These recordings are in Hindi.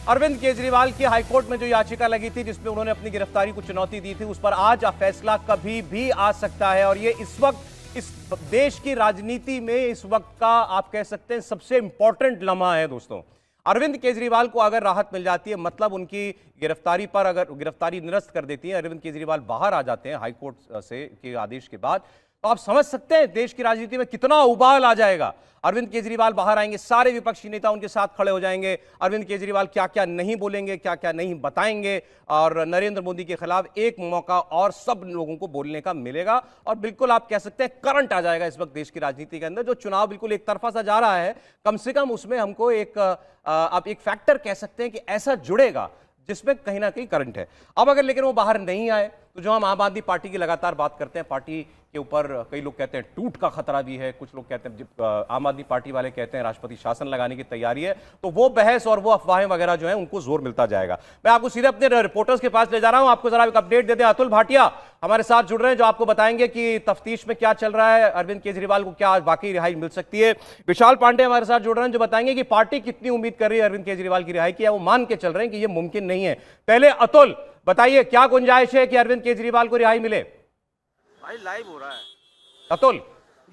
अरविंद केजरीवाल की हाईकोर्ट में जो याचिका लगी थी जिसमें उन्होंने अपनी गिरफ्तारी को चुनौती दी थी, उस पर आज फैसला कभी भी आ सकता है। और ये इस वक्त इस देश की राजनीति में इस वक्त का आप कह सकते हैं सबसे इंपॉर्टेंट लम्हा है दोस्तों। अरविंद केजरीवाल को अगर राहत मिल जाती है, मतलब उनकी गिरफ्तारी पर अगर गिरफ्तारी निरस्त कर देती है, अरविंद केजरीवाल बाहर आ जाते हैं हाईकोर्ट से के आदेश के बाद, तो आप समझ सकते हैं देश की राजनीति में कितना उबाल आ जाएगा। अरविंद केजरीवाल बाहर आएंगे, सारे विपक्षी नेता उनके साथ खड़े हो जाएंगे। अरविंद केजरीवाल क्या क्या नहीं बोलेंगे, क्या क्या नहीं बताएंगे, और नरेंद्र मोदी के खिलाफ एक मौका और सब लोगों को बोलने का मिलेगा। और बिल्कुल आप कह सकते हैं करंट आ जाएगा इस वक्त देश की राजनीति के अंदर। जो चुनाव बिल्कुल एक तरफा सा जा रहा है, कम से कम उसमें हमको आप एक फैक्टर कह सकते हैं कि ऐसा जुड़ेगा जिसमें कहीं ना कहीं करंट है। अब अगर लेकिन वो बाहर नहीं आए तो जो हम आम आदमी पार्टी की लगातार बात करते हैं, पार्टी के ऊपर कई लोग कहते हैं टूट का खतरा भी है, कुछ लोग कहते हैं, आम आदमी पार्टी वाले कहते हैं राष्ट्रपति शासन लगाने की तैयारी है, तो वो बहस और वो अफवाहें वगैरह जो है उनको जोर मिलता जाएगा। मैं आपको सीधे अपने रिपोर्टर्स के पास ले जा रहा हूं, आपको जरा एक अपडेट दे दें। अतुल भाटिया हमारे साथ जुड़ रहे हैं जो आपको बताएंगे कि तफ्तीश में क्या चल रहा है, अरविंद केजरीवाल को क्या बाकी रिहाई मिल सकती है। विशाल पांडे हमारे साथ जुड़ रहे हैं जो बताएंगे कि पार्टी कितनी उम्मीद कर रही है अरविंद केजरीवाल की रिहाई की, या वो मान के चल रहे हैं कि ये मुमकिन नहीं है। पहले अतुल बताइए, क्या गुंजाइश है कि अरविंद केजरीवाल को रिहाई मिले? भाई लाइव हो रहा है अतुल।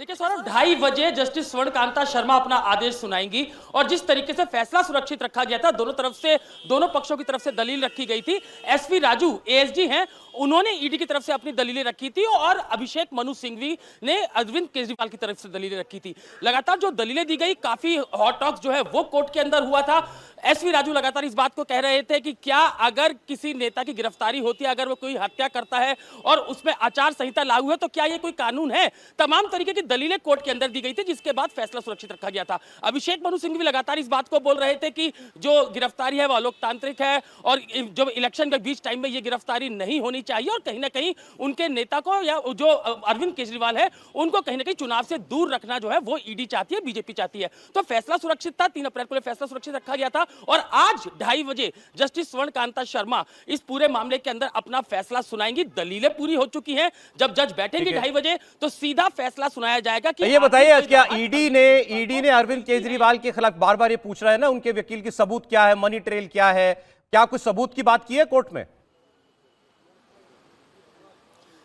देखिए सौरभ, 2:30 बजे जस्टिस स्वर्णकांता शर्मा अपना आदेश सुनाएंगी और जिस तरीके से फैसला सुरक्षित रखा गया था, दोनों पक्षों की तरफ से दलील रखी गई थी। एसवी राजू एएसजी हैं, उन्होंने ईडी की तरफ से अपनी दलीलें रखी थी और अभिषेक मनु सिंघवी ने अरविंद केजरीवाल की तरफ से दलीलें रखी थी। लगातार जो दलीलें दी गई, काफी हॉट टॉक्स जो है वो कोर्ट के अंदर हुआ था। एसवी राजू लगातार इस बात को कह रहे थे कि क्या अगर किसी नेता की गिरफ्तारी होती है, अगर वो कोई हत्या करता है और उसमें आचार संहिता लागू है, तो क्या ये कोई कानून है? तमाम तरीके की दलीलें कोर्ट के अंदर दी गई थी, जिसके बाद फैसला सुरक्षित रखा गया था। अभिषेक मनु सिंघवी लगातार इस बात को बोल रहे थे कि जो गिरफ्तारी है वो अलोकतांत्रिक है और जो इलेक्शन के बीच टाइम में ये गिरफ्तारी नहीं होनी चाहिए, और कहीं ना कहीं उनके नेता को या जो अरविंद केजरीवाल है उनको कहीं ना कहीं चुनाव से दूर रखना जो है वो ईडी चाहती है, बीजेपी चाहती है। तो फैसला सुरक्षित था, 3 अप्रैल को फैसला सुरक्षित रखा गया था और आज 2:30 बजे जस्टिस स्वर्णकांता शर्मा इस पूरे मामले के अंदर अपना फैसला सुनाएंगी। दलीलें पूरी हो चुकी हैं, जब जज बैठेंगे 2:30 बजे तो सीधा फैसला सुनाया जाएगा। कि ये बताइए, क्या ईडी ने अरविंद केजरीवाल के खिलाफ बार बार ये पूछ रहा है ना, उनके वकील की सबूत क्या है, मनी ट्रेल क्या है, क्या कुछ सबूत की बात की है कोर्ट में?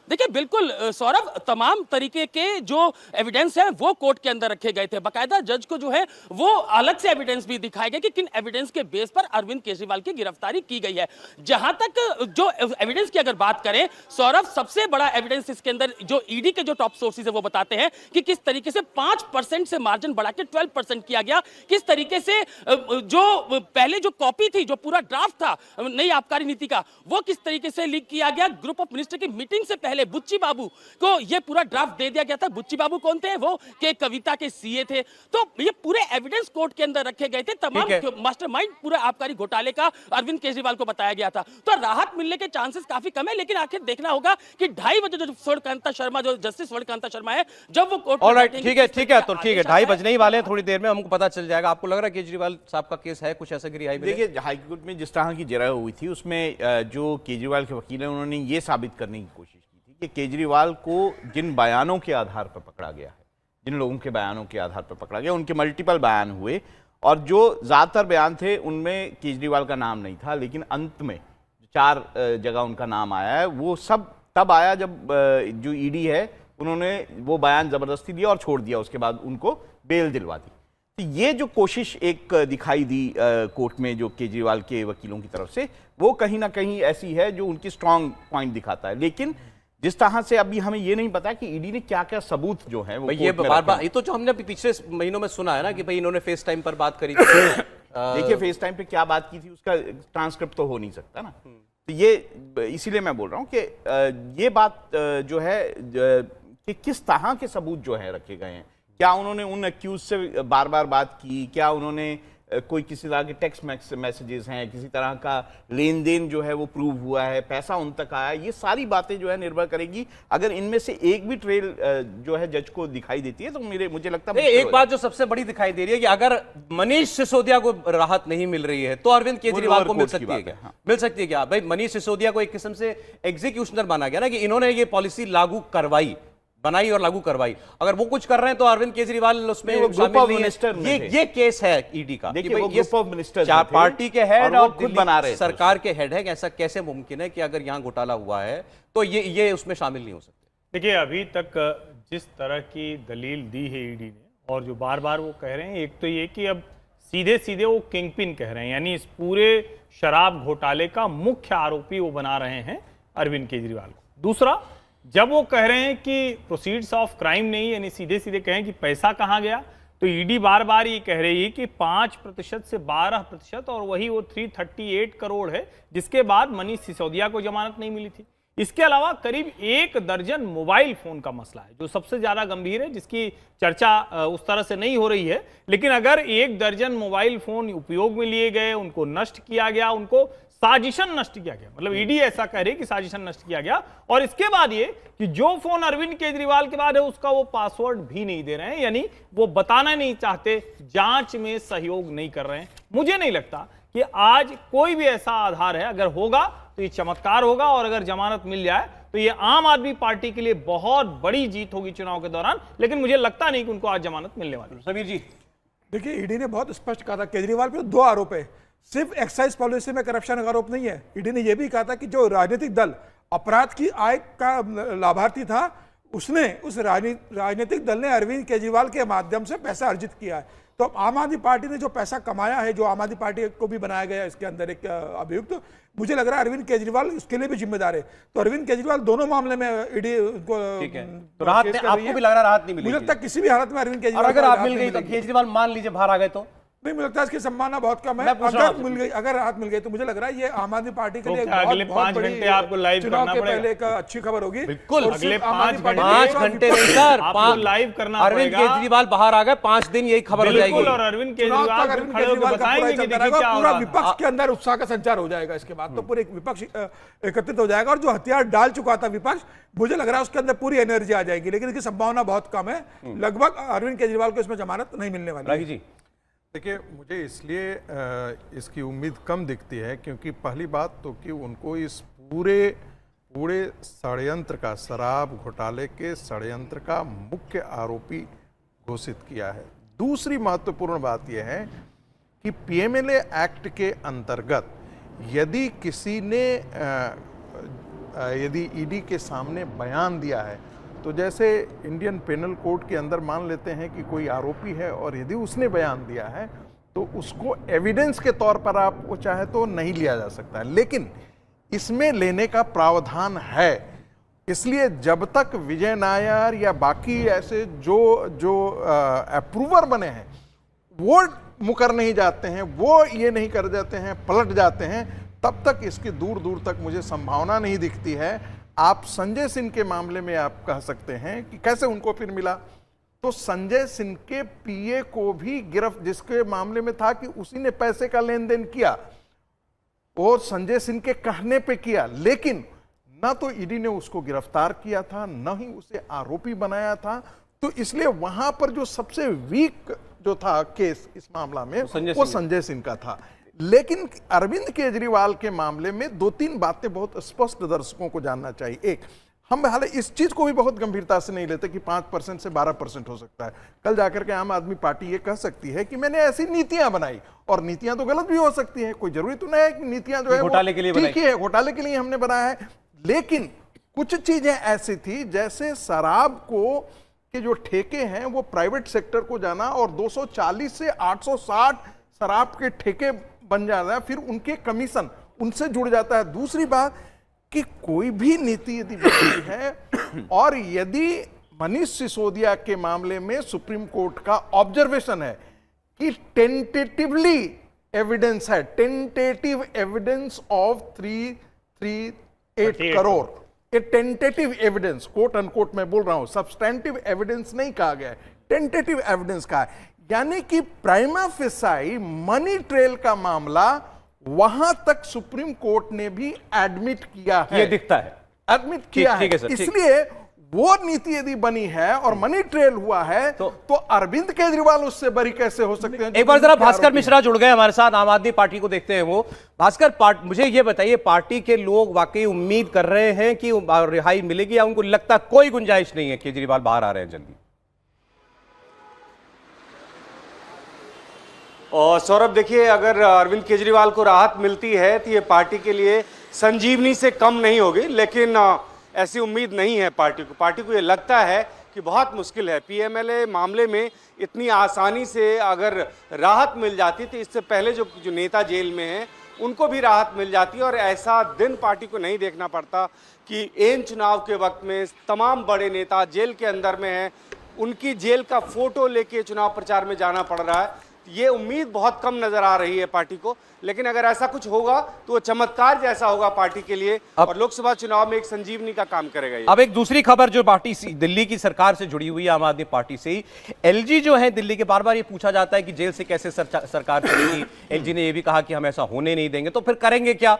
देखिए बिल्कुल सौरभ, तमाम तरीके के जो एविडेंस है वो कोर्ट के अंदर रखे गए थे। बाकायदा जज को जो है वो अलग से एविडेंस भी दिखाए गए कि किन एविडेंस के बेस पर अरविंद केजरीवाल की गिरफ्तारी की गई है। जहां तक जो एविडेंस की अगर बात करें सौरभ, सबसे बड़ा एविडेंस इसके अंदर जो ईडी के जो टॉप सोर्सेज है वो बताते हैं कि किस तरीके से 5% से मार्जिन बढ़ा के 12% किया गया। किस तरीके से जो पहले जो कॉपी थी, जो पूरा ड्राफ्ट था नई आबकारी नीति का, वो किस तरीके से लीक किया गया। ग्रुप ऑफ मिनिस्टर की मीटिंग से पहले बुच्ची बाबू को यह पूरा ड्राफ्ट दे दिया गया था। बुच्ची बाबू कौन थे? वो के कविता के सीए थे। तो ये पूरे एविडेंस कोर्ट के अंदर रखे गए थे। तमाम मास्टरमाइंड पूरे आबकारी घोटाले का अरविंद केजरीवाल को बताया गया था। तो राहत मिलने के चांसेस काफी कम है, लेकिन आखिर देखना होगा कि 2:30 बजे जो स्वर्णकांता शर्मा, जो जस्टिस स्वर्णकांता शर्मा है, जब वो कोर्ट में बैठेंगे। ठीक है तो ठीक है, 2:30 बजने ही वाले हैं, थोड़ी देर में हमको पता चल जाएगा। आपको लग रहा है केजरीवाल साहब का केस है कुछ ऐसा कि रिहाई मिले? देखिए, हाईकोर्ट में जिस तरह की जरा हुई थी उसमें जो केजरीवाल के वकील हैं उन्होंने ये साबित करने की कोशिश कि केजरीवाल को जिन बयानों के आधार पर पकड़ा गया है, जिन लोगों के बयानों के आधार पर पकड़ा गया, उनके मल्टीपल बयान हुए और जो ज़्यादातर बयान थे उनमें केजरीवाल का नाम नहीं था, लेकिन अंत में 4 जगह उनका नाम आया है। वो सब तब आया जब जो ईडी है उन्होंने वो बयान ज़बरदस्ती दिया और छोड़ दिया, उसके बाद उनको बेल दिलवा दी। तो ये जो कोशिश एक दिखाई दी कोर्ट में जो केजरीवाल के वकीलों की तरफ से, वो कहीं ना कहीं ऐसी है जो उनकी स्ट्रांग पॉइंट दिखाता है। लेकिन जिस तरह से अभी हमें ये नहीं पता कि ईडी ने क्या क्या सबूत जो है वो ये बार-बार, ये तो जो हमने पिछले महीनों में सुना है ना कि भाई इन्होंने फेस टाइम पर बात करी थी। देखिए, फेस टाइम पे क्या बात की थी उसका ट्रांसक्रिप्ट तो हो नहीं सकता ना, तो ये इसीलिए मैं बोल रहा हूँ कि ये बात जो है कि किस तरह के सबूत जो है रखे गए हैं। क्या उन्होंने उन एक्यूज से बार बार बात की, क्या उन्होंने कोई किसी तरह के टेक्स्ट मैसेजेस हैं, किसी तरह का लेन देन जो है वो प्रूव हुआ है, पैसा उन तक आया, ये सारी बातें जो है निर्भर करेगी। अगर इनमें से एक भी ट्रेल जो है जज को दिखाई देती है तो मुझे लगता है एक बात जो सबसे बड़ी दिखाई दे रही है कि अगर मनीष सिसोदिया को राहत नहीं मिल रही है तो अरविंद केजरीवाल को मिल सकती है क्या? हाँ। मिल सकती है क्या भाई? मनीष सिसोदिया को एक किस्म से एग्जीक्यूशनर माना गया ना कि इन्होंने ये पॉलिसी लागू करवाई, बनाई और लागू करवाई। अगर वो कुछ कर रहे हैं तो अरविंद केजरीवाल उसमें नहीं, वो ग्रुप शामिल ऑफ नहीं है। मिनिस्टर में थे। ये केस है ईडी का। देखिए, कि भाई वो ये ग्रुप ऑफ मिनिस्टर्स चार में थे पार्टी के हेड और वो और खुद दिल्ली बना रहे थे सरकार के हेड है। ऐसा कैसे मुमकिन है कि अगर यहाँ घोटाला हुआ है तो ये उसमें शामिल नहीं हो सकते? देखिए, अभी तक जिस तरह की दलील दी है ईडी ने, और जो बार बार वो कह रहे हैं, एक तो ये कि अब सीधे सीधे वो किंगपिन कह रहे हैं, यानी इस पूरे शराब घोटाले का मुख्य आरोपी वो बना रहे हैं अरविंद केजरीवाल को। दूसरा, जब वो कह रहे हैं कि प्रोसीड्स ऑफ क्राइम नहीं, यानी सीधे सीधे कहें कि पैसा कहाँ गया, तो ईडी बार बार ये कह रही है कि 5% से 12%, और वही वो 338 करोड़ है, जिसके बाद मनीष सिसोदिया को जमानत नहीं मिली थी। इसके अलावा करीब 1 दर्जन मोबाइल फोन का मसला है जो सबसे ज्यादा गंभीर है, जिसकी चर्चा उस तरह से नहीं हो रही है। लेकिन अगर 1 दर्जन मोबाइल फोन उपयोग में लिए गए, उनको नष्ट किया गया, उनको साजिशन नष्ट किया गया, मतलब ईडी ऐसा कह रही है कि साजिशन नष्ट किया गया, और इसके बाद ये कि जो फोन अरविंद केजरीवाल के बाद है उसका वो पासवर्ड भी नहीं दे रहे हैं, यानी वो बताना नहीं चाहते, जांच में सहयोग नहीं कर रहे हैं। मुझे नहीं लगता कि आज कोई भी ऐसा आधार है, अगर होगा तो ये चमत्कार होगा, और अगर जमानत मिल जाए तो ये आम आदमी पार्टी के लिए बहुत बड़ी जीत होगी चुनाव के दौरान। लेकिन मुझे लगता नहीं कि उनको आज जमानत मिलने वाली है। समीर जी, देखिए, ईडी ने बहुत स्पष्ट कहा था केजरीवाल पे 2 आरोप है, सिर्फ एक्साइज पॉलिसी में करप्शन का आरोप नहीं है। ईडी ने यह भी कहा था कि जो राजनीतिक दल अपराध की आय का लाभार्थी था, उसने उस राजनीतिक दल ने अरविंद केजरीवाल के माध्यम से पैसा अर्जित किया है। तो आम आदमी पार्टी ने जो पैसा कमाया है, जो आम आदमी पार्टी को भी बनाया गया इसके अंदर एक अभियुक्त, तो मुझे लग रहा है अरविंद केजरीवाल इसके लिए भी जिम्मेदार है। तो अरविंद केजरीवाल दोनों मामले में ईडी उनको ठीक है, तो राहत आपको भी लग रहा है राहत नहीं मिलेगी? मुझे लगता है किसी भी हालत में अरविंद और केजरीवाल अगर आप मिल गई तो केजरीवाल मान लीजिए बाहर आ गए तो नहीं, मुझे लगता है इसकी संभावना बहुत कम है। अगर राहत मिल गई तो मुझे लग रहा है ये आम आदमी पार्टी के लिए अगले 5 घंटे आपको लाइव चुनाव करना के पड़ेगा। पहले एक अच्छी खबर होगी। बिल्कुल, अगले आम आदमी 5 पार्टी 5 घंटे नहीं सर, आपको लाइव करना अरविंद पड़ेगा। केजरीवाल बाहर आ गए, 5 दिन यही खबर हो जाएगी। बिल्कुल, और अरविंद केजरीवाल खड़े होकर बताएंगे कि देखिए क्या पूरा होगा। विपक्ष के अंदर उत्साह का संचार हो जाएगा। इसके बाद तो पूरे विपक्ष एकत्रित हो जाएगा, और जो हथियार डाल चुका था विपक्ष, मुझे लग रहा है उसके अंदर पूरी एनर्जी आ जाएगी। लेकिन इसकी संभावना बहुत कम है, लगभग अरविंद केजरीवाल को इसमें जमानत नहीं मिलने वाली। राही जी, देखिए, मुझे इसलिए इसकी उम्मीद कम दिखती है क्योंकि पहली बात तो कि उनको इस पूरे षड्यंत्र का, शराब घोटाले के षड्यंत्र का मुख्य आरोपी घोषित किया है। दूसरी महत्वपूर्ण बात यह है कि पीएमएलए एक्ट के अंतर्गत यदि किसी ने यदि ईडी के सामने बयान दिया है, तो जैसे इंडियन पेनल कोड के अंदर मान लेते हैं कि कोई आरोपी है और यदि उसने बयान दिया है तो उसको एविडेंस के तौर पर आप वो चाहे तो नहीं लिया जा सकता है, लेकिन इसमें लेने का प्रावधान है। इसलिए जब तक विजय नायर या बाकी ऐसे जो अप्रूवर बने हैं वो मुकर नहीं जाते हैं, वो ये नहीं कर जाते हैं, पलट जाते हैं, तब तक इसकी दूर दूर तक मुझे संभावना नहीं दिखती है। आप संजय सिंह के मामले में आप कह सकते हैं कि कैसे उनको फिर मिला, तो संजय सिंह के पीए को भी गिरफ्त, जिसके मामले में था कि उसी ने पैसे का लेन देन किया और संजय सिंह के कहने पे किया, लेकिन ना तो ईडी ने उसको गिरफ्तार किया था, न ही उसे आरोपी बनाया था। तो इसलिए वहां पर जो सबसे वीक जो था केस इस मामला में वो संजय सिंह का था। लेकिन अरविंद केजरीवाल के मामले में 2-3 बातें बहुत स्पष्ट दर्शकों को जानना चाहिए। एक, हम हालांकि इस चीज को भी बहुत गंभीरता से नहीं लेते कि 5% से 12% हो सकता है। कल जाकर के आम आदमी पार्टी ये कह सकती है कि मैंने ऐसी नीतियां बनाई, और नीतियां तो गलत भी हो सकती है, कोई जरूरी तो नहीं है कि नीतियां जो है घोटाले के लिए ठीक ही है, घोटाले के लिए हमने बनाया है। लेकिन कुछ चीजें ऐसी थी, जैसे शराब को के जो ठेके हैं वो प्राइवेट सेक्टर को जाना, और 240 से 860 शराब के ठेके बन जाता है, फिर उनके कमीशन उनसे जुड़ जाता है। दूसरी बात कि कोई भी नीति यदि बनती है और यदि मनीष सिसोदिया के मामले में सुप्रीम कोर्ट का ऑब्जर्वेशन है कि टेंटेटिवली एविडेंस है, टेंटेटिव एविडेंस ऑफ 338 करोड़, ये टेंटेटिव एविडेंस, कोट अनकोट मैं बोल रहा हूं, सब्सटेंटिव एविडेंस नहीं कहा गया है, टेंटेटिव एविडेंस कहा है, यानी कि प्राइमा फेसाई मनी ट्रेल का मामला वहां तक सुप्रीम कोर्ट ने भी एडमिट किया है, ये दिखता है, एडमिट किया है। ठीक है सर, इसलिए वो नीति यदि बनी है और मनी ट्रेल हुआ है तो अरविंद केजरीवाल उससे बरी कैसे हो सकते हैं? एक बार जरा भास्कर मिश्रा जुड़ गए हमारे साथ, आम आदमी पार्टी को देखते हैं वो। भास्कर, मुझे ये बताइए, पार्टी के लोग वाकई उम्मीद कर रहे हैं कि रिहाई मिलेगी या उनको लगता कोई गुंजाइश नहीं है केजरीवाल बाहर आ रहे हैं जल्दी? और सौरभ देखिए, अगर अरविंद केजरीवाल को राहत मिलती है तो ये पार्टी के लिए संजीवनी से कम नहीं होगी, लेकिन ऐसी उम्मीद नहीं है पार्टी को। पार्टी को ये लगता है कि बहुत मुश्किल है। पीएमएलए मामले में इतनी आसानी से अगर राहत मिल जाती तो इससे पहले जो नेता जेल में हैं उनको भी राहत मिल जाती, और ऐसा दिन पार्टी को नहीं देखना पड़ता कि एन चुनाव के वक्त में तमाम बड़े नेता जेल के अंदर में हैं, उनकी जेल का फोटो लेके चुनाव प्रचार में जाना पड़ रहा है। ये उम्मीद बहुत कम नजर आ रही है पार्टी को, लेकिन अगर ऐसा कुछ होगा तो वो चमत्कार जैसा होगा पार्टी के लिए, और लोकसभा चुनाव में एक संजीवनी का काम करेगा ये। अब एक दूसरी खबर जो पार्टी दिल्ली की सरकार से जुड़ी हुई है, आम आदमी पार्टी से ही, एलजी जो है दिल्ली के, बार बार ये पूछा जाता है कि जेल से कैसे सरकार चलेगी। एलजी ने ये भी कहा कि हम ऐसा होने नहीं देंगे, तो फिर करेंगे क्या?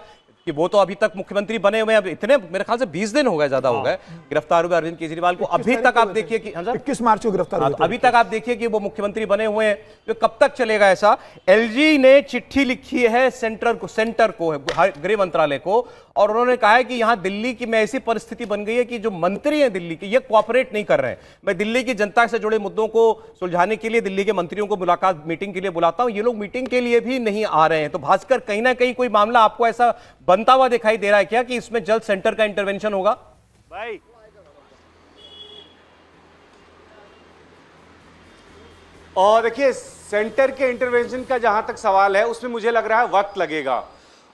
कि वो तो अभी तक मुख्यमंत्री बने हुए हैं, अब इतने मेरे ख्याल से 20 दिन हो गए, ज्यादा हो गए गिरफ्तार हुए अरविंद केजरीवाल को। अभी तक आप देखिए कि 21 मार्च को गिरफ्तार हुए थे। अभी तक आप देखिए कि वो मुख्यमंत्री बने हुए हैं, तो कब तक चलेगा ऐसा? एलजी ने चिट्ठी लिखी है सेंटर को गृह मंत्रालय को, और उन्होंने कहा है कि यहां दिल्ली की में ऐसी परिस्थिति बन गई है कि जो मंत्री हैं दिल्ली के, ये कोऑपरेट नहीं कर रहे हैं। मैं दिल्ली की जनता से जुड़े मुद्दों को सुलझाने के लिए दिल्ली के मंत्रियों को मीटिंग के लिए बुलाता हूं, ये लोग मीटिंग के लिए भी नहीं आ रहे हैं। तो भास्कर, कहीं ना कहीं कोई मामला आपको ऐसा बनता हुआ दिखाई दे रहा है क्या कि इसमें जल्द सेंटर का इंटरवेंशन होगा? भाई और देखिए, सेंटर के इंटरवेंशन का जहां तक सवाल है उसमें मुझे लग रहा है वक्त लगेगा।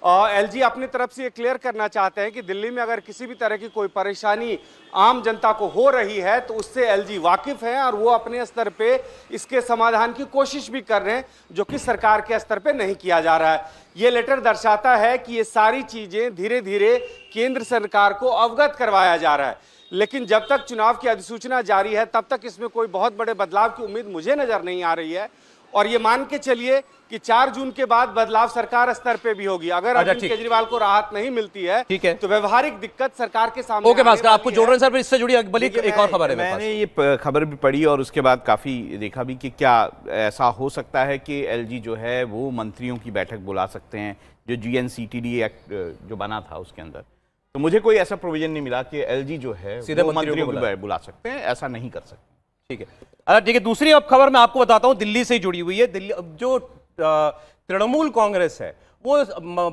एलजी अपनी तरफ से ये क्लियर करना चाहते हैं कि दिल्ली में अगर किसी भी तरह की कोई परेशानी आम जनता को हो रही है तो उससे एलजी वाकिफ है, और वो अपने स्तर पे इसके समाधान की कोशिश भी कर रहे हैं, जो कि सरकार के स्तर पे नहीं किया जा रहा है। ये लेटर दर्शाता है कि ये सारी चीजें धीरे धीरे केंद्र सरकार को अवगत करवाया जा रहा है, लेकिन जब तक चुनाव की अधिसूचना जारी है तब तक इसमें कोई बहुत बड़े बदलाव की उम्मीद मुझे नजर नहीं आ रही है। और ये मान के चलिए कि 4 जून के बाद बदलाव सरकार स्तर पे भी होगी। अगर अरविंद केजरीवाल को राहत नहीं मिलती है, ठीक है, तो व्यवहारिक दिक्कत सरकार के सामने। ओके भास्कर, आपको जोड़ रहे हैं सर, इससे जुड़ी एक और खबर है। मैंने ये खबर भी पढ़ी और उसके बाद काफी देखा भी कि क्या ऐसा हो सकता है कि एलजी जो है वो मंत्रियों की बैठक बुला सकते हैं, जो GNCTD एक्ट जो बना था उसके अंदर। तो मुझे कोई ऐसा प्रोविजन नहीं मिला कि एलजी जो है सीधे मंत्रियों को बुला सकते हैं, ऐसा नहीं कर सकते। ठीक है, ठीक है। दूसरी अब खबर मैं आपको बताता हूं, दिल्ली से जुड़ी हुई है। दिल्ली जो तृणमूल कांग्रेस है वो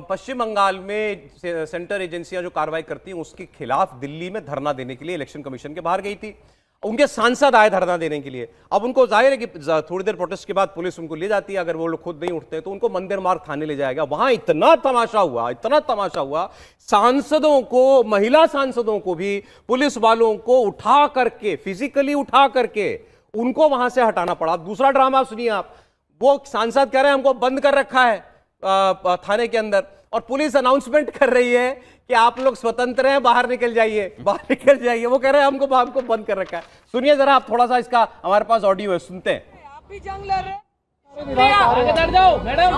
पश्चिम बंगाल में सेंटर एजेंसियां जो कार्रवाई करती हैं उसके खिलाफ दिल्ली में धरना देने के लिए इलेक्शन कमीशन के बाहर गई थी। उनके सांसद आए धरना देने के लिए। अब उनको जाहिर है कि थोड़ी देर प्रोटेस्ट के बाद पुलिस उनको ले जाती है, अगर वो लोग खुद नहीं उठते तो उनको मंदिर मार्ग थाने ले जाएगा। वहां इतना तमाशा हुआ, सांसदों को, महिला सांसदों को भी पुलिस वालों को उठा करके, फिजिकली उठा करके उनको वहां से हटाना पड़ा। दूसरा ड्रामा सुनिए आप, वो सांसद कह रहे हैं हमको बंद कर रखा है थाने के अंदर, और पुलिस अनाउंसमेंट कर रही है कि आप लोग स्वतंत्र हैं, बाहर निकल जाइए। वो कह रहे हैं हमको बंद कर रखा है। सुनिए जरा आप थोड़ा सा, इसका हमारे पास ऑडियो है, सुनते हैं। आप भी जंग लड़ रहे हैं, आगे जाओ मैडम,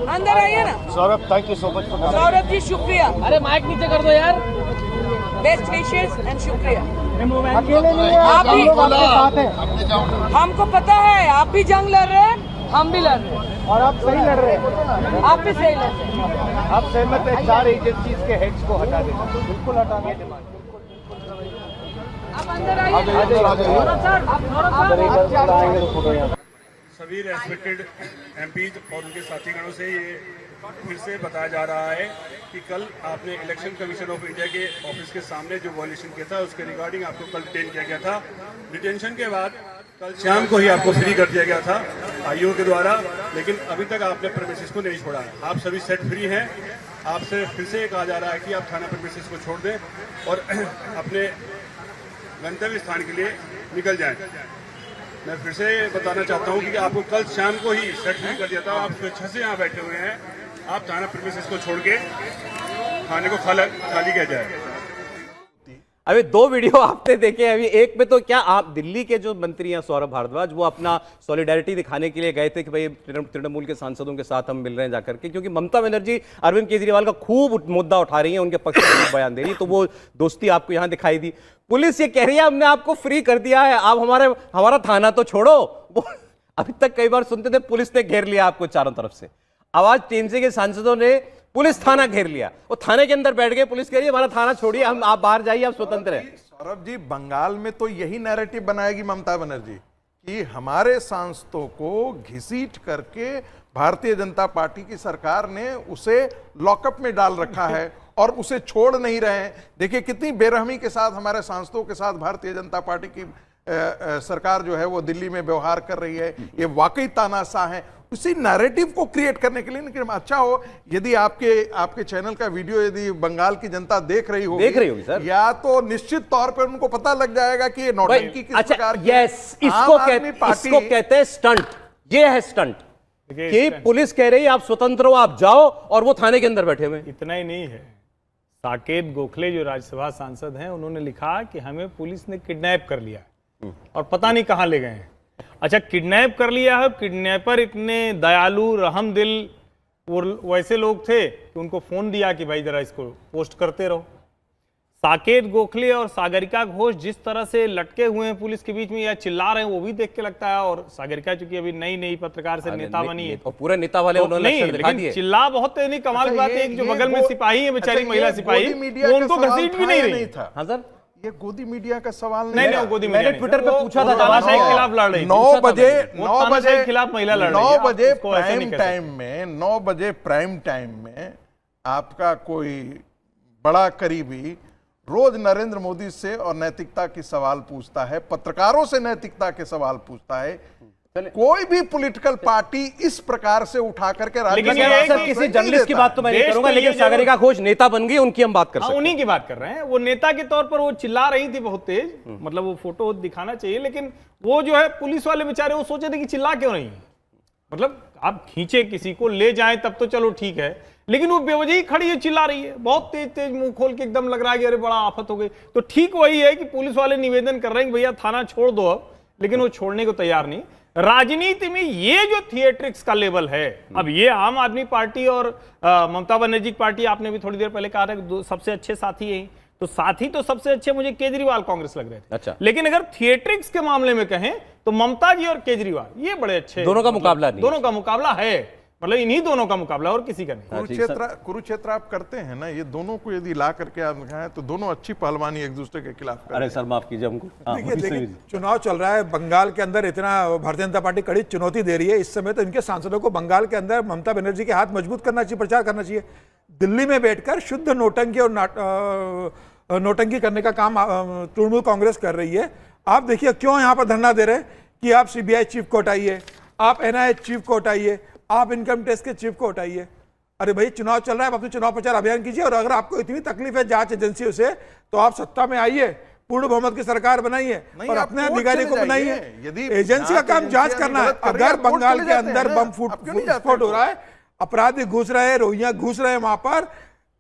अंदर आइए ना। Saurabh, thank you so much. Saurabh ji शुक्रिया। अरे माइक नीचे कर दो यार। बेस्ट विशेस एंड शुक्रिया। अकेले नहीं है, आप भी आपके साथ हैं। हमको पता है आप भी जंग लड़ रहे हैं, हम भी लड़ रहे हैं, और आप सही लड़ रहे हैं। आप भी सही लड़ रहे हैं। आप सहमत है 4 एजेंसीज के हेड्स को हटा देना? बिल्कुल हटा देना। आप अंदर आइए। सभी रेस्पेक्टेड एमपीज और उनके साथीगणों से ये फिर से बताया जा रहा है कि कल आपने इलेक्शन कमीशन ऑफ इंडिया के ऑफिस के सामने जो वॉयलेशन किया था उसके रिगार्डिंग आपको कल डिटेन किया गया था। डिटेंशन के बाद कल शाम को ही आपको फ्री कर दिया गया था आईओ के द्वारा, लेकिन अभी तक आपने प्रेमिसेस को नहीं छोड़ा है। आप सभी सेट फ्री हैं। आपसे फिर से कहा जा रहा है कि आप थाना प्रेमिसेस को छोड़ दें और अपने गंतव्य स्थान के लिए निकल जाएं। मैं फिर से बताना चाहता हूं कि आपको कल शाम को ही सेट फ्री कर दिया था। आप स्वेच्छा से यहाँ बैठे हुए हैं। आप थाना प्रेमिसेस को छोड़ के थाने को खाली किया जाए। अभी 2 वीडियो आपने देखे, अभी एक में तो क्या आप दिल्ली के जो मंत्री हैं सौरभ भारद्वाज, वो अपना सॉलिडेरिटी दिखाने के लिए गए थे कि भाई तृणमूल के सांसदों के साथ हम मिल रहे हैं जाकर के, क्योंकि ममता बनर्जी अरविंद केजरीवाल का खूब मुद्दा उठा रही है, उनके पक्ष में बयान दे रही है, तो वो दोस्ती आपको यहां दिखाई दी। पुलिस ये कह रही है हमने आपको फ्री कर दिया है, आप हमारा थाना तो छोड़ो। वो अभी तक कई बार सुनते थे पुलिस ने घेर लिया आपको चारों तरफ से, आवाज टीएमसी के सांसदों ने पुलिस थाना घेर लिया, वो थाने के अंदर बैठ गए, पुलिस कह रही है हमारा थाना छोड़िए, हम आप बाहर जाइए, आप स्वतंत्र हैं। सौरभ जी, बंगाल में तो यही नैरेटिव बनाएगी ममता बनर्जी कि हमारे सांसदों को घसीट करके भारतीय जनता पार्टी की सरकार ने उसे लॉकअप में डाल रखा है और उसे छोड़ नहीं रहे हैं। देखिए कितनी बेरहमी के साथ हमारे सांसदों के साथ भारतीय जनता पार्टी की सरकार जो है वो दिल्ली में व्यवहार कर रही है। ये वाकई तानाशाह है। उसी नैरेटिव को क्रिएट करने के लिए, लेकिन अच्छा हो यदि आपके चैनल का वीडियो यदि बंगाल की जनता देख रही होगी सर, या तो निश्चित तौर पर उनको पता लग जाएगा कि ये नौटंकी किस प्रकार की। यस, इसको कहते हैं स्टंट। ये है स्टंट कि पुलिस कह रही है आप स्वतंत्र हो, आप जाओ, और वो थाने के अंदर बैठे हुए। इतना ही नहीं है, साकेत गोखले जो राज्यसभा सांसद हैं, उन्होंने लिखा कि हमें पुलिस ने किडनैप कर लिया और पता नहीं कहां ले गए हैं। अच्छा, किडनैप कर लिया है, किडनैपर इतने दयालु रहमदिल वो वैसे लोग थे कि उनको फोन दिया कि भाई जरा इसको पोस्ट करते रहो। साकेत गोखले और सागरिका घोष जिस तरह से लटके हुए हैं पुलिस के बीच में या चिल्ला रहे हैं, वो भी देख के लगता है। और सागरिका चूंकि अभी नई पत्रकार से नेता बनी है, और पूरे नेता वाले उन्होंने दिखा दिए। चिल्ला बहुत नहीं, कमाल की बात है, जो बगल में सिपाही है बेचारी महिला सिपाही, वो उनको घसीट भी नहीं रही था। हाँ सर, ये गोदी मीडिया का सवाल नहीं, गोदी मीडिया मैंने ट्विटर पे पूछा था, तानाशाही के खिलाफ लड़ रही, 9 बजे खिलाफ महिला लड़ रही है। 9 बजे प्राइम टाइम में, 9 बजे प्राइम टाइम में आपका कोई बड़ा करीबी रोज नरेंद्र मोदी से और नैतिकता की सवाल पूछता है, पत्रकारों से नैतिकता के सवाल पूछता है। कोई भी पॉलिटिकल पार्टी इस प्रकार से उठा करके किसी जर्नलिस्ट की बात तो मैं नहीं करूंगा, लेकिन सागरिका घोष नेता बन गई, उनकी हम बात कर सकते हैं। उन्हीं की बात कर रहे हैं। वो नेता के तौर पर वो चिल्ला रही थी बहुत तेज, मतलब वो फोटो दिखाना चाहिए, लेकिन वो जो है पुलिस वाले बेचारे वो सोचे थे कि चिल्ला क्यों नहीं, मतलब आप खींचे किसी को ले जाएं तब तो चलो ठीक है, लेकिन वो बेवजह खड़ी है, चिल्ला रही है, बहुत तेज मुंह खोल के, एकदम लग रहा है कि अरे बड़ा आफत हो गई। तो ठीक वही है कि पुलिस वाले निवेदन कर रहे हैं कि भैया थाना छोड़ दो अब, लेकिन वो छोड़ने को तैयार नहीं। राजनीति में ये जो थिएट्रिक्स का लेवल है, अब ये आम आदमी पार्टी और ममता बनर्जी की पार्टी, आपने भी थोड़ी देर पहले कहा था कि सबसे अच्छे साथी यही, तो साथी तो सबसे अच्छे मुझे केजरीवाल कांग्रेस लग रहे थे। अच्छा, लेकिन अगर थिएट्रिक्स के मामले में कहें तो ममता जी और केजरीवाल ये बड़े अच्छे, दोनों का मुकाबला नहीं, दोनों का मुकाबला है, मतलब इन्हीं दोनों का मुकाबला और किसी का नहीं। कुरुक्षेत्र आप करते हैं ना, ये दोनों को यदि ला करके आप दिखाएं तो दोनों अच्छी पहलवानी एक दूसरे के खिलाफ। अरे सर माफ कीजिए हमको। देखिए चुनाव चल रहा है बंगाल के अंदर, इतना भारतीय जनता पार्टी कड़ी चुनौती दे रही है इस समय, तो इनके सांसदों को बंगाल के अंदर ममता बनर्जी के हाथ मजबूत करना चाहिए, प्रचार करना चाहिए। दिल्ली में बैठकर शुद्ध नोटंकी और नोटंकी करने का काम तृणमूल कांग्रेस कर रही है। आप देखिए क्यों यहाँ पर धरना दे रहे हैं कि आप सीबीआई चीफ को हटाइए, आप एनआईए चीफ को हटाइए, आप इनकम टैक्स के चीफ को हटाइए। अरे भाई चुनाव चल रहा है, आप अपने चुनाव प्रचार अभियान कीजिए, और अगर आपको इतनी तकलीफ है जांच एजेंसियों से तो आप सत्ता में आइए, पूर्ण बहुमत की सरकार बनाइए और अपने अधिकारी को बनाइए। एजेंसी का काम जांच करना है। अगर बंगाल के अंदर बम विस्फोट हो रहा है, अपराधी घुस रहे हैं, रोहिंग्या घुस रहे हैं वहां पर,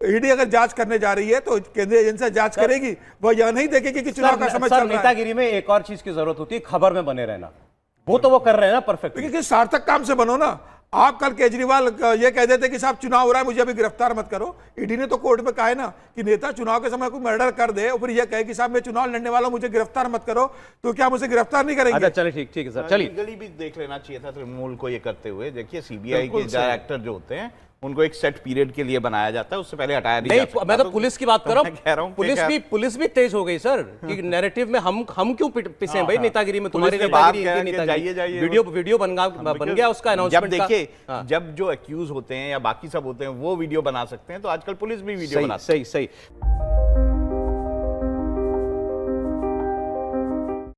ईडी अगर जांच करने जा रही है तो केंद्रीय एजेंसी जांच करेगी, वो यह नहीं देखेगी कि चुनाव का समय चल रहा है। नेतागिरी में एक और चीज की जरूरत होती है, खबर में बने रहना, वो तो वो कर रहे हैं ना परफेक्ट। क्योंकि सार्थक काम से बनो ना। आप कल केजरीवाल ये कह देते कि साहब चुनाव हो रहा है, मुझे अभी गिरफ्तार मत करो। ईडी ने तो कोर्ट में कहा है ना कि नेता चुनाव के समय कोई मर्डर कर दे और फिर ये कहे कि साहब मैं चुनाव लड़ने वाला हूं, मुझे गिरफ्तार मत करो, तो क्या मुझे गिरफ्तार नहीं करेंगे? अच्छा चलिए ठीक है सर, चलिए लीगली भी देख लेना चाहिए था तृणमूल को ये करते हुए। देखिए सीबीआई के डायरेक्टर जो होते हैं उनको एक सेट पीरियड के लिए बनाया जाता है, उससे पहले हटाया नहीं जा सकता। मैं तो पुलिस की बात कर रहा हूं, पुलिस भी तेज हो गई सर कि नैरेटिव में हम क्यों पिसे भाई नेतागिरी में, तुम्हारी नेतागिरी, वीडियो बन गया उसका अनाउंसमेंट। जब देखिए जब जो एक्यूज होते हैं या बाकी सब होते हैं वो वीडियो बना सकते हैं, तो आजकल पुलिस भी वीडियो बना सकती है। सही